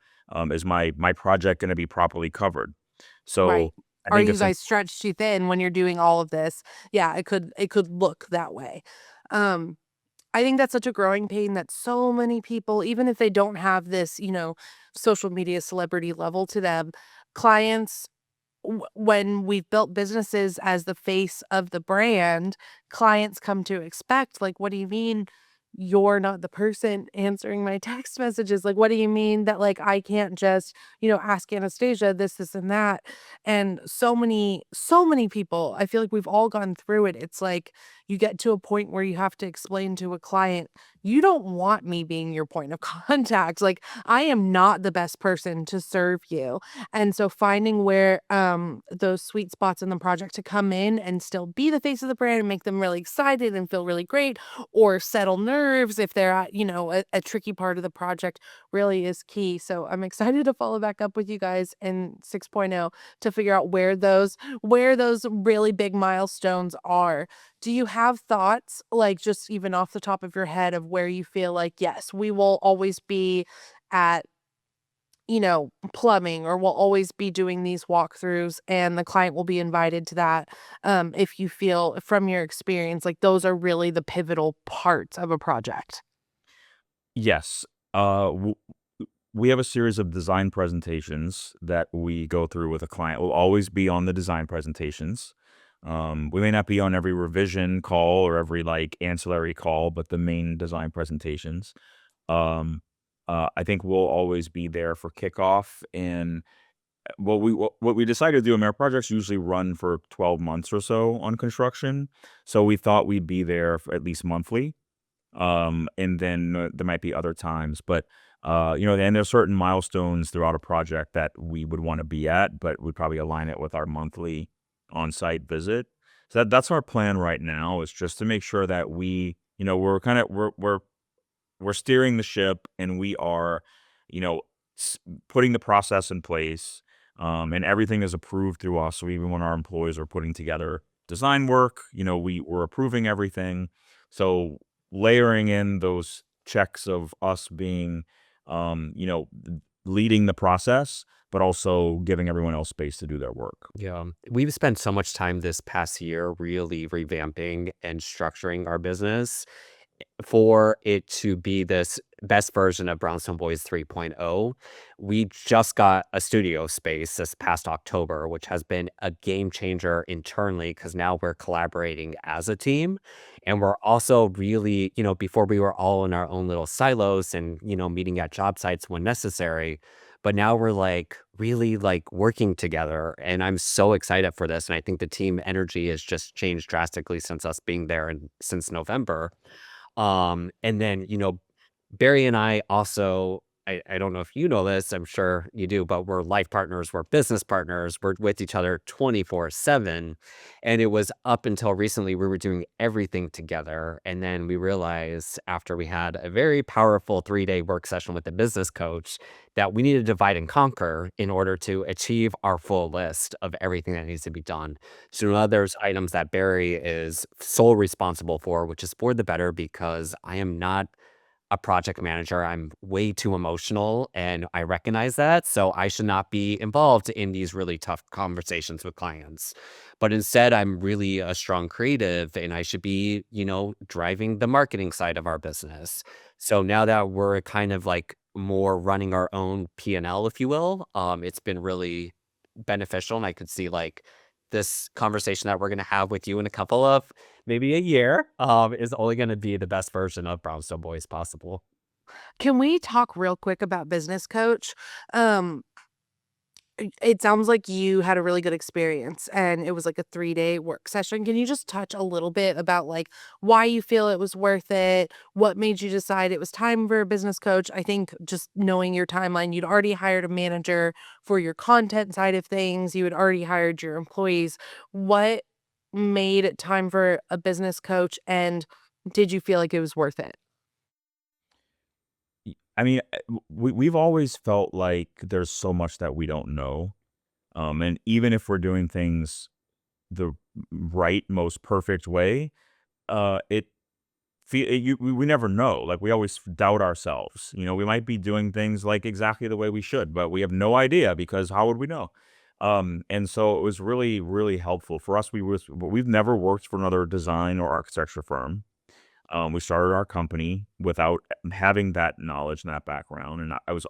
S2: is my project going to be properly covered?
S1: Right.
S2: So I
S1: Are
S2: think
S1: you
S2: it's
S1: guys stretched too thin when you're doing all of this? Yeah, it could look that way. Um, I think that's such a growing pain that so many people, even if they don't have this, social media celebrity level to them, clients when we've built businesses as the face of the brand, clients come to expect, like, "What do you mean you're not the person answering my text messages? Like, what do you mean that, like, I can't just, ask Anastasia this, and that?" And so many people, I feel like we've all gone through it. It's like you get to a point where you have to explain to a client, "You don't want me being your point of contact. Like, I am not the best person to serve you." And so finding where, those sweet spots in the project to come in and still be the face of the brand and make them really excited and feel really great, or settle nerves if they're at, a tricky part of the project really is key. So I'm excited to follow back up with you guys in 6.0 to figure out where those really big milestones are. Do you have thoughts, like just even off the top of your head, of where you feel like, yes, we will always be at plumbing, or we'll always be doing these walkthroughs and the client will be invited to that. If you feel from your experience, like those are really the pivotal parts of a project.
S2: yes. We have a series of design presentations that we go through with a client. We'll always be on the design presentations. We may not be on every revision call or every like ancillary call, but the main design presentations. I think we'll always be there for kickoff. And what we decided to do, and our projects usually run for 12 months or so on construction. So we thought we'd be there for at least monthly. And then there might be other times, but and there's certain milestones throughout a project that we would want to be at, but we'd probably align it with our monthly on-site visit. So that's our plan right now, is just to make sure that we're kind of we're steering the ship, and we are, you know, putting the process in place, and everything is approved through us. So even when our employees are putting together design work, we're approving everything. So layering in those checks of us being, you know, leading the process, but also giving everyone else space to do their work.
S3: Yeah. We've spent so much time this past year really revamping and structuring our business for it to be this best version of Brownstone Boys 3.0. We just got a studio space this past October, which has been a game changer internally because now we're collaborating as a team. And we're also really, before we were all in our own little silos and, meeting at job sites when necessary. But now we're like really like working together. And I'm so excited for this. And I think the team energy has just changed drastically since us being there and since November. And then, Barry and I also, I don't know if you know this, I'm sure you do, but we're life partners, we're business partners, we're with each other 24/7. And it was up until recently we were doing everything together. And then we realized after we had a very powerful 3-day work session with the business coach that we need to divide and conquer in order to achieve our full list of everything that needs to be done. So now there's items that Barry is sole responsible for, which is for the better because I am not a project manager. I'm way too emotional and I recognize that. So I should not be involved in these really tough conversations with clients. But instead, I'm really a strong creative and I should be, driving the marketing side of our business. So now that we're kind of like more running our own P&L, if you will, it's been really beneficial. And I could see like this conversation that we're going to have with you in a couple of maybe a year, is only gonna be the best version of Brownstone Boys possible.
S1: Can we talk real quick about business coach? Um, it sounds like you had a really good experience and it was like a 3-day work session. Can you just touch a little bit about like why you feel it was worth it? What made you decide it was time for a business coach? I think just knowing your timeline, you'd already hired a manager for your content side of things. You had already hired your employees. What made it time for a business coach and did you feel like it was worth it?
S2: I mean, we've always felt like there's so much that we don't know. And even if we're doing things the right, most perfect way, it we never know. Like we always doubt ourselves. You know, we might be doing things like exactly the way we should, but we have no idea because how would we know? And so it was really, really helpful for us. We've never worked for another design or architecture firm. We started our company without having that knowledge and that background, and I was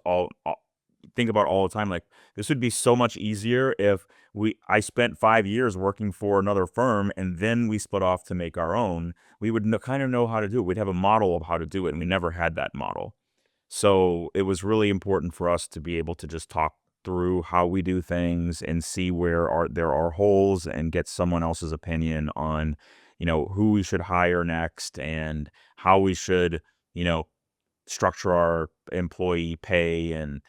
S2: think about all the time, like, this would be so much easier if I spent 5 years working for another firm, and then we split off to make our own. We would kinda know how to do it. We'd have a model of how to do it, and we never had that model. So it was really important for us to be able to just talk through how we do things and see where there are holes and get someone else's opinion on, who we should hire next and how we should, you know, structure our employee pay and,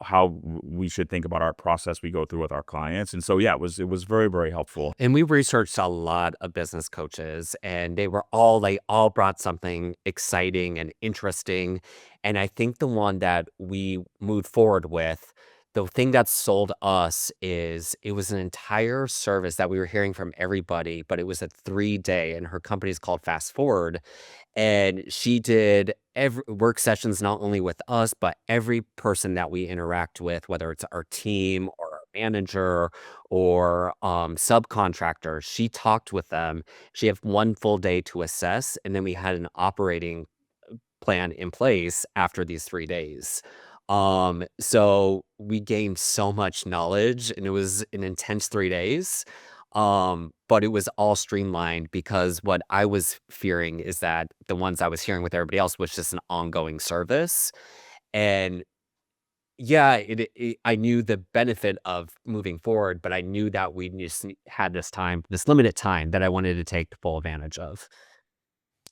S2: how we should think about our process we go through with our clients. And so, yeah, it was very, very helpful.
S3: And we researched a lot of business coaches, and they all brought something exciting and interesting. And I think the one that we moved forward with, the thing that sold us is it was an entire service that we were hearing from everybody, but it was a 3-day, and her company is called Fast Forward. And she did every work sessions not only with us, but every person that we interact with, whether it's our team or our manager or subcontractors. She talked with them. She had one full day to assess, and then we had an operating plan in place after these 3 days. So we gained so much knowledge, and it was an intense 3 days. But it was all streamlined because what I was fearing is that the ones I was hearing with everybody else was just an ongoing service. And yeah, I knew the benefit of moving forward, but I knew that we just had this time, this limited time that I wanted to take full advantage of.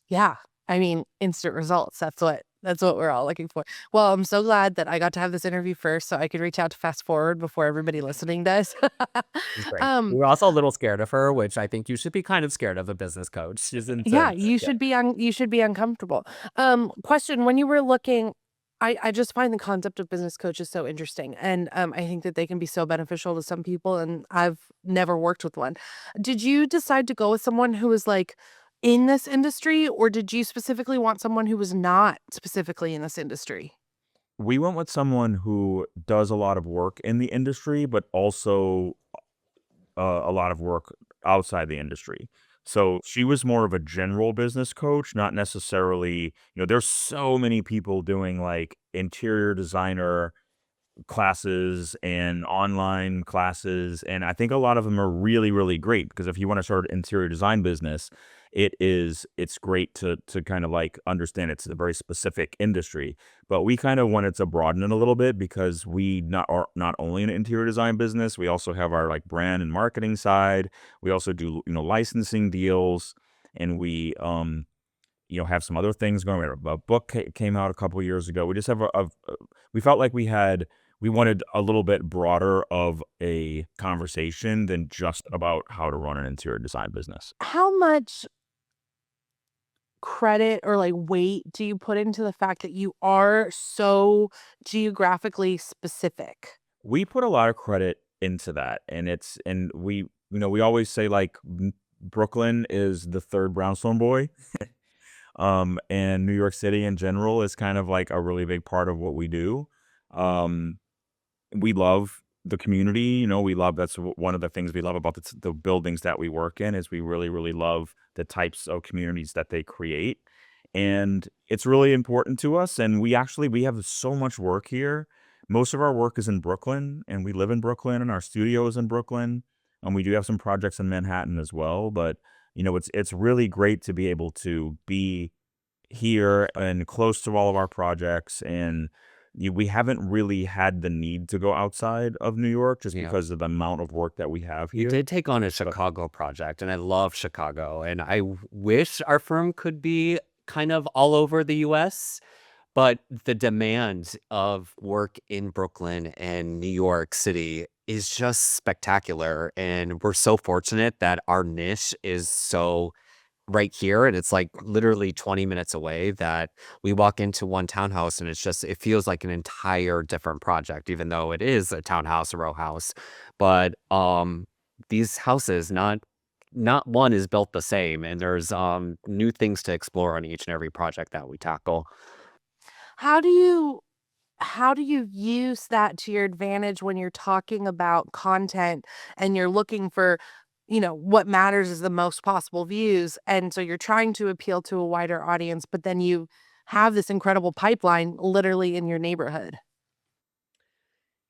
S1: Yeah. I mean, instant results. That's what we're all looking for. Well, I'm so glad that I got to have this interview first so I could reach out to Fast Forward before everybody listening does.
S3: It's great. We
S1: um,
S3: were also a little scared of her, which I think you should be kind of scared of a business coach. She's
S1: yeah,
S3: intense.
S1: you
S3: Yeah.
S1: should be you should be uncomfortable. Question, when you were looking, I just find the concept of business coaches so interesting. And I think that they can be so beneficial to some people, and I've never worked with one. Did you decide to go with someone who was like in this industry, or did you specifically want someone who was not specifically in this industry?
S2: We went with someone who does a lot of work in the industry, but also a lot of work outside the industry. So she was more of a general business coach, not necessarily, there's so many people doing like interior designer classes and online classes, and I think a lot of them are really, really great because if you want to start an interior design business, it's great to kind of like understand it's a very specific industry. But we kind of wanted to broaden it a little bit because we not are not only an interior design business, we also have our like brand and marketing side. We also do licensing deals, and we have some other things going. We had a book came out a couple years ago. We just have we felt like we wanted a little bit broader of a conversation than just about how to run an interior design business.
S1: How much credit or like weight do you put into the fact that you are so geographically specific?
S2: We put a lot of credit into that, and we always say like Brooklyn is the third Brownstone boy. And New York City in general is kind of like a really big part of what we do. Um, we love the community. We love that's one of the things we love about the buildings that we work in is we really, really love the types of communities that they create. And it's really important to us. And we have so much work here. Most of our work is in Brooklyn, and we live in Brooklyn, and our studio is in Brooklyn. And we do have some projects in Manhattan as well. But it's really great to be able to be here and close to all of our projects, and we haven't really had the need to go outside of New York just
S3: Yeah.
S2: because of the amount of work that we have
S3: You
S2: here.
S3: did take on a
S2: But
S3: Chicago project, and I love Chicago, and wish our firm could be kind of all over the US, but the demand of work in Brooklyn and New York City is just spectacular, and we're so fortunate that our niche is so right here, and it's, like, literally 20 minutes away that we walk into one townhouse, and it feels like an entire different project, even though it is a townhouse, a row house. But, these houses, not one is built the same, and there's, new things to explore on each and every project that we tackle.
S1: How do you how do you use that to your advantage when you're talking about content and you're looking for, what matters is the most possible views, and so you're trying to appeal to a wider audience, but then you have this incredible pipeline literally in your neighborhood?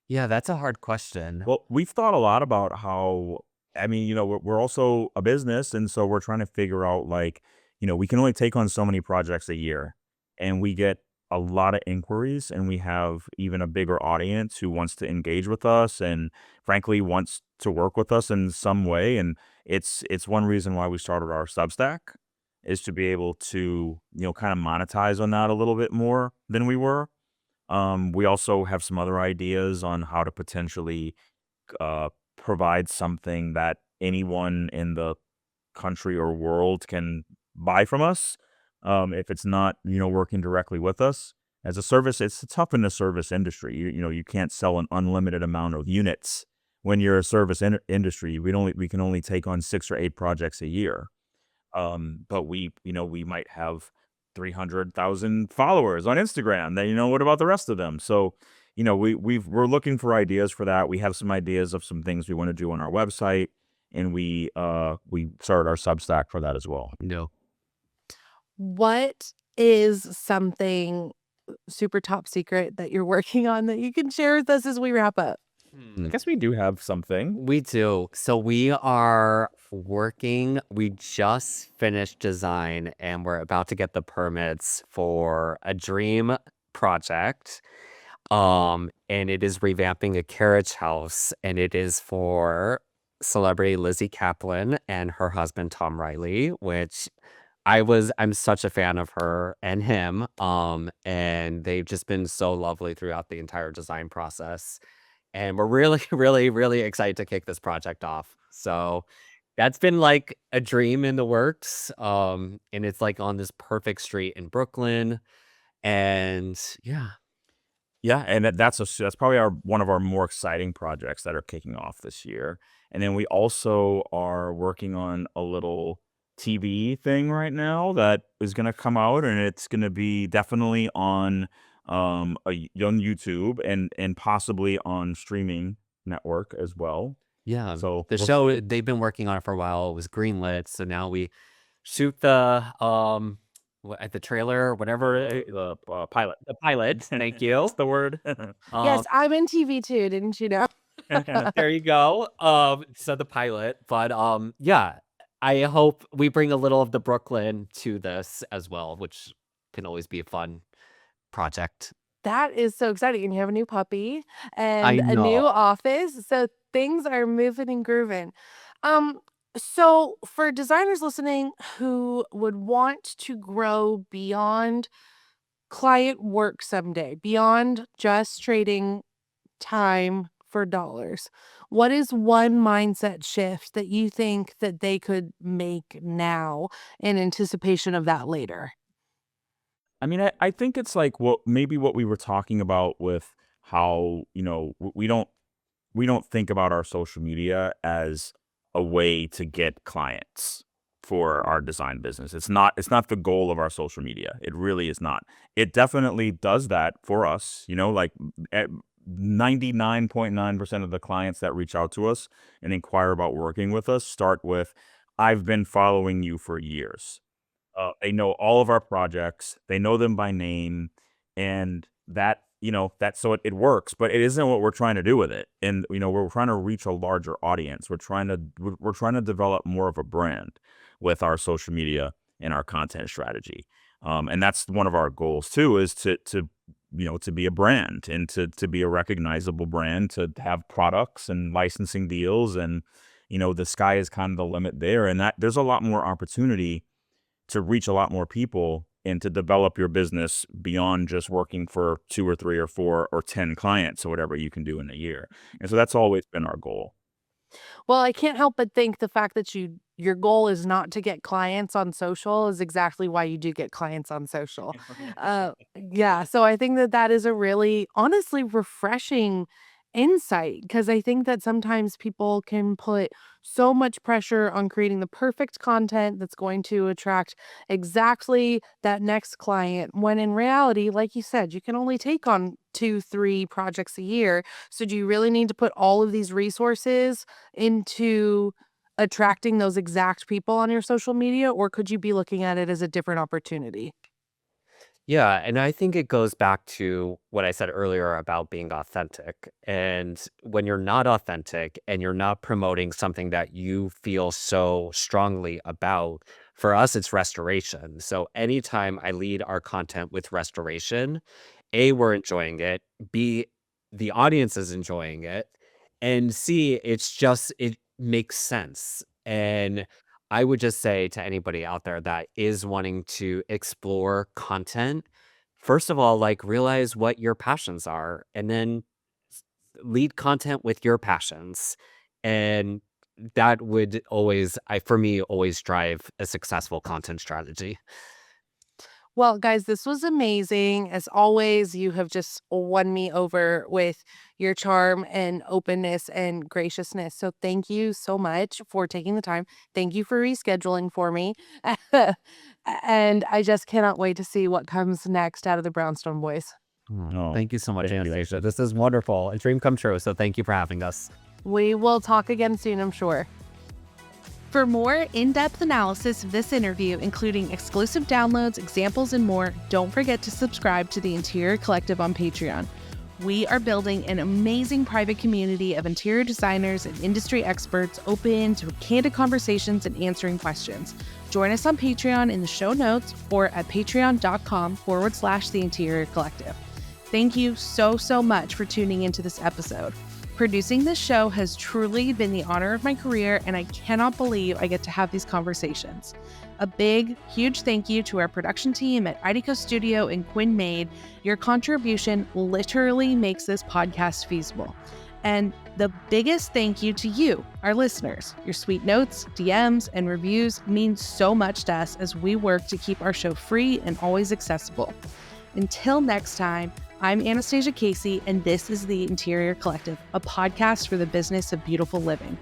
S3: Yeah, that's a hard question.
S2: well, we've thought a lot about how, I mean, we're also a business, and so we're trying to figure out like, we can only take on so many projects a year, and we get a lot of inquiries, and we have even a bigger audience who wants to engage with us and frankly wants to work with us in some way. And it's one reason why we started our Substack is to be able to, kind of monetize on that a little bit more than we were. We also have some other ideas on how to potentially uh, provide something that anyone in the country or world can buy from us. If it's not, working directly with us as a service, it's tough in the service industry. You can't sell an unlimited amount of units when you're a service industry. We can only take on 6 or 8 projects a year. But we might have 300,000 followers on Instagram. Then, what about the rest of them? So, we're looking for ideas for that. We have some ideas of some things we want to do on our website, and we started our Substack for that as well.
S3: No.
S1: What is something super top secret that you're working on that you can share with us as we wrap up?
S2: I guess we do have something.
S3: We do. So we just finished design and we're about to get the permits for a dream project. And it is revamping a carriage house, and it is for celebrity Lizzie Kaplan and her husband Tom Riley, which I'm such a fan of her and him. And they've just been so lovely throughout the entire design process. And we're really, really, really excited to kick this project off. So that's been like a dream in the works. And it's like on this perfect street in Brooklyn. And yeah.
S2: Yeah, and that's probably our one of our more exciting projects that are kicking off this year. And then we also are working on a little TV thing right now that is going to come out, and it's going to be definitely on on YouTube and possibly on streaming network as well.
S3: Yeah,
S2: So
S3: the
S2: we'll
S3: show,
S2: see.
S3: they've been working on it for a while. It was greenlit, so now we shoot the, at the trailer, whatever,
S2: Pilot.
S3: the pilot, thank
S2: That's
S3: you.
S2: the word.
S1: Yes,
S3: Um,
S1: I'm in TV too, didn't you know?
S3: there you go. So the pilot, but, yeah, I hope we bring a little of the Brooklyn to this as well, which can always be a fun project.
S1: That is so exciting, and you have a new puppy
S3: I
S1: and a new
S3: know.
S1: office, so things are moving and grooving. Um, so for designers listening who would want to grow beyond client work someday, beyond just trading time for dollars, what is one mindset shift that you think that they could make now in anticipation of that later?
S2: I mean, I think it's like what we were talking about with how, we don't think about our social media as a way to get clients for our design business. It's not the goal of our social media. It really is not. It definitely does that for us, like 99.9% of the clients that reach out to us and inquire about working with us start with, I've been following you for years. They know all of our projects. They know them by name, and so it works. But it isn't what we're trying to do with it. And we're trying to reach a larger audience. We're trying to develop more of a brand with our social media and our content strategy. And that's one of our goals too, is to be a brand and to be a recognizable brand, to have products and licensing deals, and the sky is kind of the limit there. And that there's a lot more opportunity to reach a lot more people and to develop your business beyond just working for 2 or 3 or 4 or 10 clients or whatever you can do in a year. And so that's always been our goal.
S1: Well, I can't help but think the fact that your goal is not to get clients on social is exactly why you do get clients on social. Yeah, so I think that that is a really, honestly, refreshing insight because I think that sometimes people can put so much pressure on creating the perfect content that's going to attract exactly that next client when in reality, like you said, you can only take on 2, 3 projects a year. So do you really need to put all of these resources into attracting those exact people on your social media, or could you be looking at it as a different opportunity?
S3: Yeah, and I think it goes back to what I said earlier about being authentic. And when you're not authentic and you're not promoting something that you feel so strongly about, for us, it's restoration. So anytime I lead our content with restoration, A, we're enjoying it, B, the audience is enjoying it, and C, it makes sense. And I would just say to anybody out there that is wanting to explore content, first of all, like realize what your passions are and then lead content with your passions. And that would always, for me, always drive a successful content strategy.
S1: Well, guys, this was amazing. As always, you have just won me over with your charm and openness and graciousness. So thank you so much for taking the time. Thank you for rescheduling for me. And I just cannot wait to see what comes next out of the Brownstone Boys.
S3: Oh,
S2: Oh,
S3: thank you so much,
S2: thank you.
S3: Anastasia. This is wonderful. A dream come true. So thank you for having us.
S1: We will talk again soon, I'm sure. For more in-depth analysis of this interview, including exclusive downloads, examples, and more, don't forget to subscribe to the Interior Collective on Patreon. We are building an amazing private community of interior designers and industry experts open to candid conversations and answering questions. Join us on Patreon in the show notes or at patreon.com/the Interior Collective. Thank you so much for tuning into this episode. Producing this show has truly been the honor of my career, and I cannot believe I get to have these conversations. A big, huge thank you to our production team at IDECO Studio and Quinn Made. Your contribution literally makes this podcast feasible. And the biggest thank you to you, our listeners. Your sweet notes, DMs, and reviews mean so much to us as we work to keep our show free and always accessible. Until next time, I'm Anastasia Casey, and this is The Interior Collective, a podcast for the business of beautiful living.